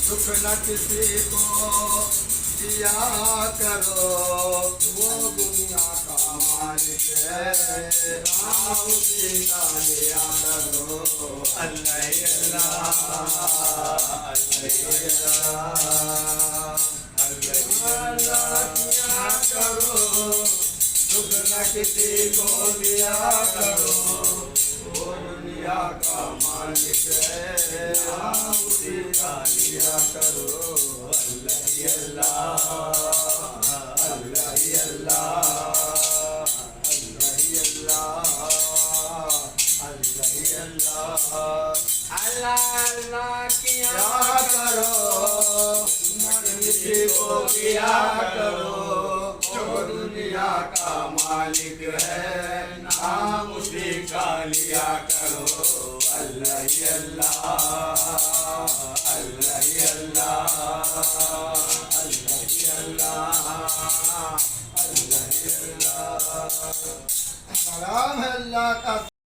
दुख न किसी को दिया करो, वो दुनिया का मालिक है, नाम उसी का लिया करो। अल्लाह अल्लाह अल्लाह किया करो, दुख न किसी को दिया करो, वो दुनिया का मालिक है, नाम उसी का लिया करो। अल्लाह अल्लाह अल्लाह अल्लाह अल्लाह अल्लाह किया करो, किसी को किया करो, जो दुनिया का मालिक है, नाम उसी का लिया करो। अल्लाह अल्लाह अल्लाह अल्लाह अल्लाह अल्लाह अल्लाह। कलाम है अल्लाह का।